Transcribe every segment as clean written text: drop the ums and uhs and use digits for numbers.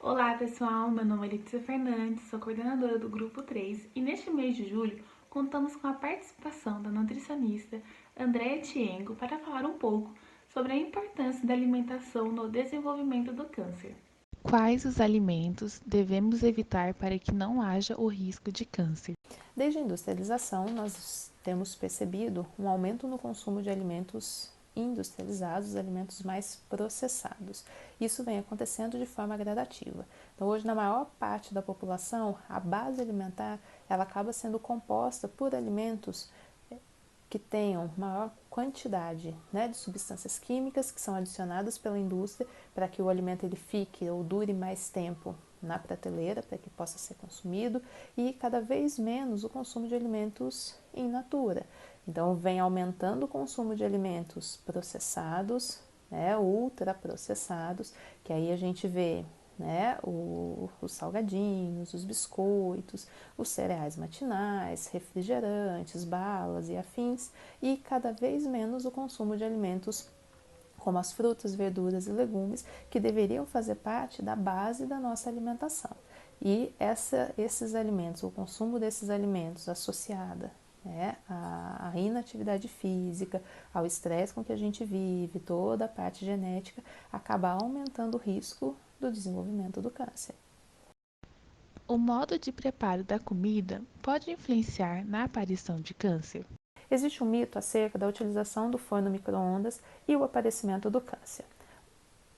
Olá pessoal, meu nome é Letícia Fernandes, sou coordenadora do Grupo 3 e neste mês de julho contamos com a participação da nutricionista Andréa Tiengo para falar um pouco sobre a importância da alimentação no desenvolvimento do câncer. Quais os alimentos devemos evitar para que não haja o risco de câncer? Desde a industrialização, nós temos percebido um aumento no consumo de alimentos industrializados, alimentos mais processados. Isso vem acontecendo de forma gradativa. Então, hoje, na maior parte da população, a base alimentar ela acaba sendo composta por alimentos que tenham maior quantidade, de substâncias químicas que são adicionadas pela indústria para que o alimento ele fique ou dure mais tempo na prateleira para que possa ser consumido e cada vez menos o consumo de alimentos in natura. Então vem aumentando o consumo de alimentos processados, ultraprocessados, que aí a gente vê os salgadinhos, os biscoitos, os cereais matinais, refrigerantes, balas e afins, e cada vez menos o consumo de alimentos como as frutas, verduras e legumes, que deveriam fazer parte da base da nossa alimentação. E esses alimentos, o consumo desses alimentos associada à inatividade física, ao estresse com que a gente vive, toda a parte genética, acaba aumentando o risco do desenvolvimento do câncer. O modo de preparo da comida pode influenciar na aparição de câncer? Existe um mito acerca da utilização do forno micro-ondas e o aparecimento do câncer.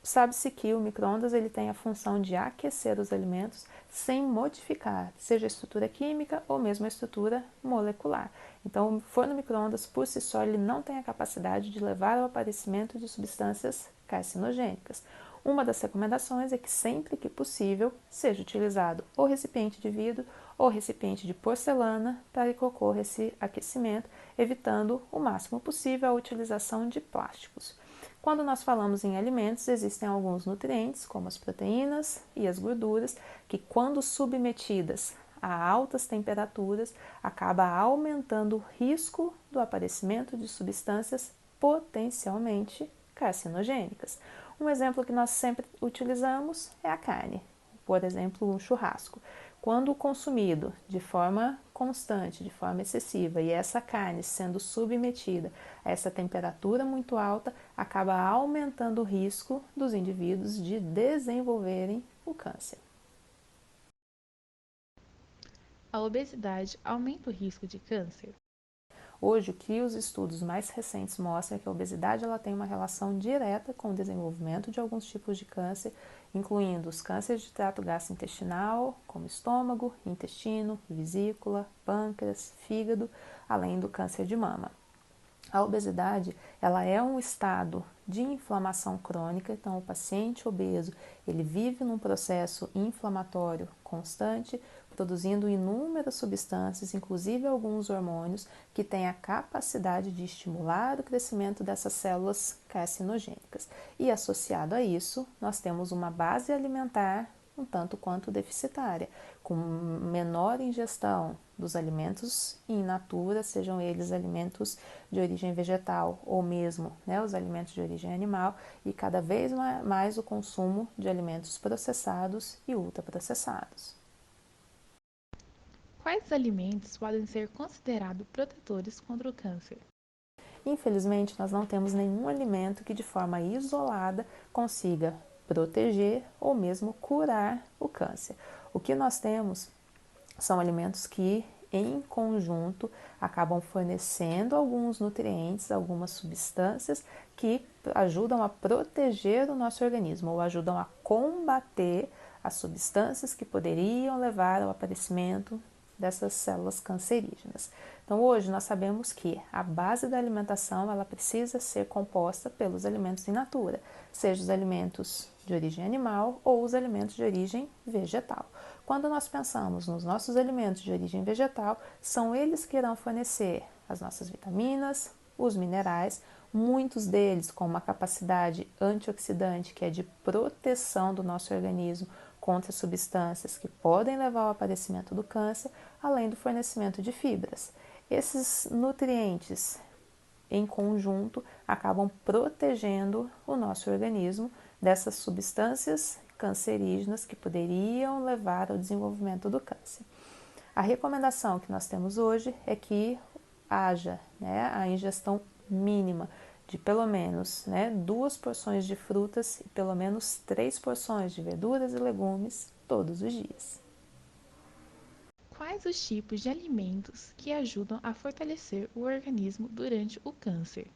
Sabe-se que o micro-ondas ele tem a função de aquecer os alimentos sem modificar, seja a estrutura química ou mesmo a estrutura molecular. Então, o forno micro-ondas por si só ele não tem a capacidade de levar ao aparecimento de substâncias carcinogênicas. Uma das recomendações é que sempre que possível seja utilizado ou recipiente de vidro ou recipiente de porcelana para que ocorra esse aquecimento, evitando o máximo possível a utilização de plásticos. Quando nós falamos em alimentos, existem alguns nutrientes, como as proteínas e as gorduras, que quando submetidas a altas temperaturas, acaba aumentando o risco do aparecimento de substâncias potencialmente carcinogênicas. Um exemplo que nós sempre utilizamos é a carne, por exemplo, o churrasco. Quando consumido de forma constante, de forma excessiva, e essa carne sendo submetida a essa temperatura muito alta, acaba aumentando o risco dos indivíduos de desenvolverem o câncer. A obesidade aumenta o risco de câncer? Hoje, o que os estudos mais recentes mostram é que a obesidade ela tem uma relação direta com o desenvolvimento de alguns tipos de câncer, incluindo os cânceres de trato gastrointestinal, como estômago, intestino, vesícula, pâncreas, fígado, além do câncer de mama. A obesidade, ela é um estado de inflamação crônica, então o paciente obeso, ele vive num processo inflamatório constante, produzindo inúmeras substâncias, inclusive alguns hormônios, que têm a capacidade de estimular o crescimento dessas células carcinogênicas. E associado a isso, nós temos uma base alimentar um tanto quanto deficitária, com menor ingestão dos alimentos in natura, sejam eles alimentos de origem vegetal ou mesmo os alimentos de origem animal, e cada vez mais o consumo de alimentos processados e ultraprocessados. Quais alimentos podem ser considerados protetores contra o câncer? Infelizmente, nós não temos nenhum alimento que de forma isolada consiga proteger ou mesmo curar o câncer. O que nós temos são alimentos que, em conjunto, acabam fornecendo alguns nutrientes, algumas substâncias que ajudam a proteger o nosso organismo ou ajudam a combater as substâncias que poderiam levar ao aparecimento dessas células cancerígenas. Então, hoje nós sabemos que a base da alimentação ela precisa ser composta pelos alimentos in natura, seja os alimentos de origem animal ou os alimentos de origem vegetal. Quando nós pensamos nos nossos alimentos de origem vegetal, são eles que irão fornecer as nossas vitaminas, os minerais, muitos deles com uma capacidade antioxidante, que é de proteção do nosso organismo contra substâncias que podem levar ao aparecimento do câncer, além do fornecimento de fibras. Esses nutrientes em conjunto acabam protegendo o nosso organismo dessas substâncias cancerígenas que poderiam levar ao desenvolvimento do câncer. A recomendação que nós temos hoje é que haja, a ingestão mínima de pelo menos 2 porções de frutas e pelo menos 3 porções de verduras e legumes todos os dias. Quais os tipos de alimentos que ajudam a fortalecer o organismo durante o câncer?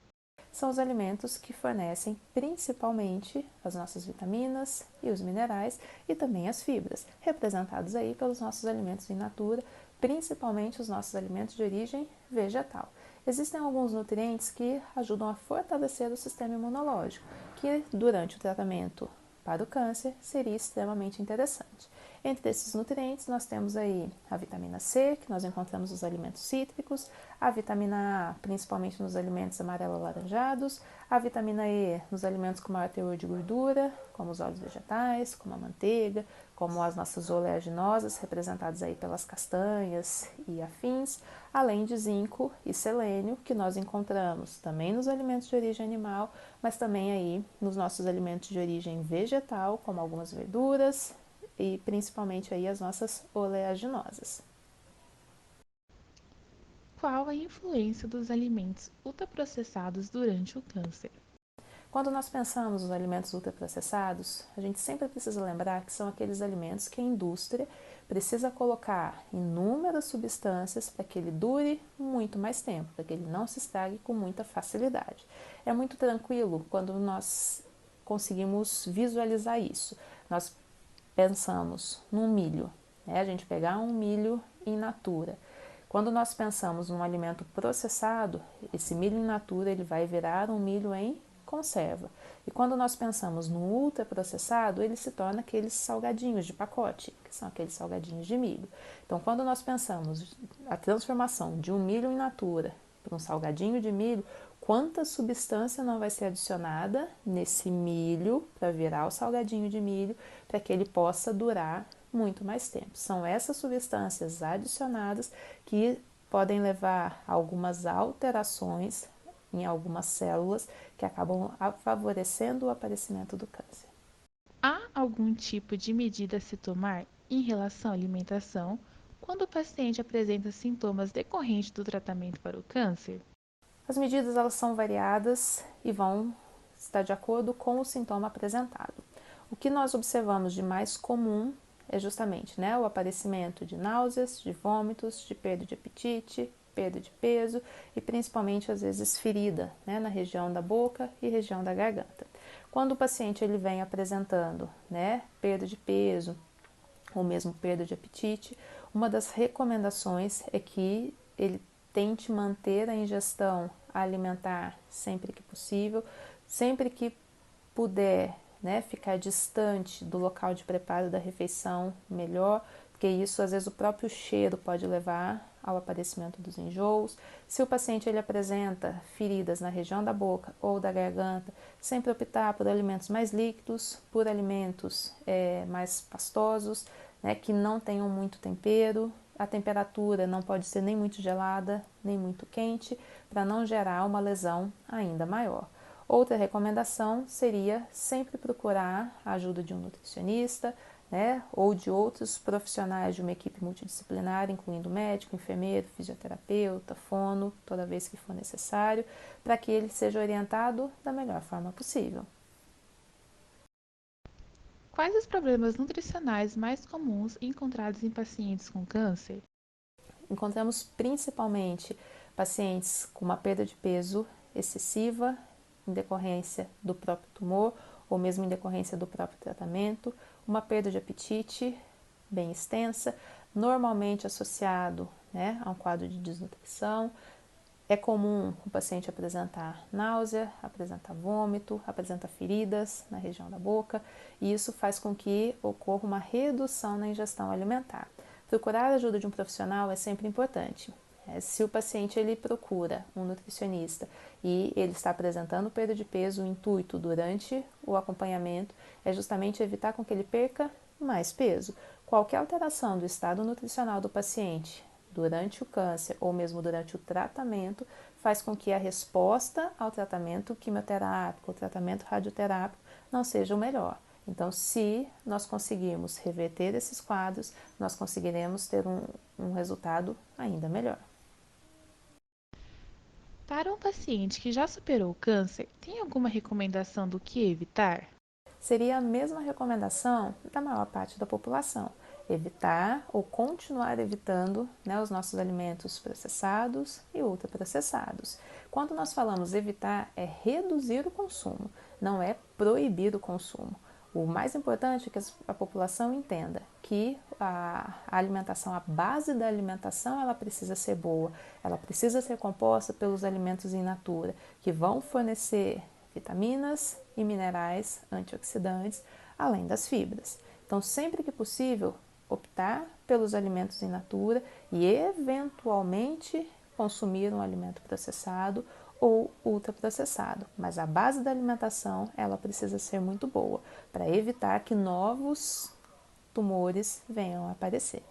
São os alimentos que fornecem principalmente as nossas vitaminas e os minerais e também as fibras, representados aí pelos nossos alimentos in natura, principalmente os nossos alimentos de origem vegetal. Existem alguns nutrientes que ajudam a fortalecer o sistema imunológico, que durante o tratamento para o câncer seria extremamente interessante. Entre esses nutrientes nós temos aí a vitamina C, que nós encontramos nos alimentos cítricos, a vitamina A, principalmente nos alimentos amarelo-alaranjados, a vitamina E nos alimentos com maior teor de gordura, como os óleos vegetais, como a manteiga, como as nossas oleaginosas, representadas aí pelas castanhas e afins, além de zinco e selênio, que nós encontramos também nos alimentos de origem animal, mas também aí nos nossos alimentos de origem vegetal, como algumas verduras e principalmente aí as nossas oleaginosas. Qual a influência dos alimentos ultraprocessados durante o câncer? Quando nós pensamos nos alimentos ultraprocessados, a gente sempre precisa lembrar que são aqueles alimentos que a indústria precisa colocar inúmeras substâncias para que ele dure muito mais tempo, para que ele não se estrague com muita facilidade. É muito tranquilo quando nós conseguimos visualizar isso. Nós pensamos num milho, a gente pegar um milho in natura. Quando nós pensamos num alimento processado, esse milho in natura ele vai virar um milho em conserva. E quando nós pensamos no ultraprocessado, ele se torna aqueles salgadinhos de pacote, que são aqueles salgadinhos de milho. Então, quando nós pensamos a transformação de um milho in natura para um salgadinho de milho, quanta substância não vai ser adicionada nesse milho para virar o salgadinho de milho, para que ele possa durar muito mais tempo. São essas substâncias adicionadas que podem levar a algumas alterações em algumas células que acabam favorecendo o aparecimento do câncer. Há algum tipo de medida a se tomar em relação à alimentação quando o paciente apresenta sintomas decorrentes do tratamento para o câncer? As medidas elas são variadas e vão estar de acordo com o sintoma apresentado. O que nós observamos de mais comum é justamente o aparecimento de náuseas, de vômitos, de perda de apetite, perda de peso e principalmente às vezes ferida na região da boca e região da garganta. Quando o paciente ele vem apresentando perda de peso ou mesmo perda de apetite, uma das recomendações é que ele tente manter a ingestão alimentar sempre que possível, sempre que puder ficar distante do local de preparo da refeição, melhor, porque isso às vezes o próprio cheiro pode levar ao aparecimento dos enjoos. Se o paciente ele apresenta feridas na região da boca ou da garganta, sempre optar por alimentos mais líquidos, por alimentos mais pastosos, que não tenham muito tempero. A temperatura não pode ser nem muito gelada, nem muito quente, para não gerar uma lesão ainda maior. Outra recomendação seria sempre procurar a ajuda de um nutricionista, ou de outros profissionais de uma equipe multidisciplinar, incluindo médico, enfermeiro, fisioterapeuta, fono, toda vez que for necessário, para que ele seja orientado da melhor forma possível. Quais os problemas nutricionais mais comuns encontrados em pacientes com câncer? Encontramos principalmente pacientes com uma perda de peso excessiva, em decorrência do próprio tumor ou mesmo em decorrência do próprio tratamento, uma perda de apetite bem extensa, normalmente associado a um quadro de desnutrição. É comum o paciente apresentar náusea, apresentar vômito, apresentar feridas na região da boca, e isso faz com que ocorra uma redução na ingestão alimentar. Procurar a ajuda de um profissional é sempre importante. Se o paciente ele procura um nutricionista e ele está apresentando perda de peso, o intuito durante o acompanhamento é justamente evitar com que ele perca mais peso. Qualquer alteração do estado nutricional do paciente durante o câncer ou mesmo durante o tratamento faz com que a resposta ao tratamento quimioterápico, o tratamento radioterápico não seja o melhor. Então, se nós conseguirmos reverter esses quadros, nós conseguiremos ter um resultado ainda melhor. Para um paciente que já superou o câncer, tem alguma recomendação do que evitar? Seria a mesma recomendação da maior parte da população: evitar ou continuar evitando, né, os nossos alimentos processados e ultraprocessados. Quando nós falamos evitar, é reduzir o consumo, não é proibir o consumo. O mais importante é que a população entenda que a alimentação, a base da alimentação, ela precisa ser boa, ela precisa ser composta pelos alimentos in natura, que vão fornecer vitaminas e minerais antioxidantes, além das fibras. Então, sempre que possível, optar pelos alimentos in natura e, eventualmente, consumir um alimento processado ou ultraprocessado. Mas a base da alimentação, ela precisa ser muito boa para evitar que novos tumores venham a aparecer.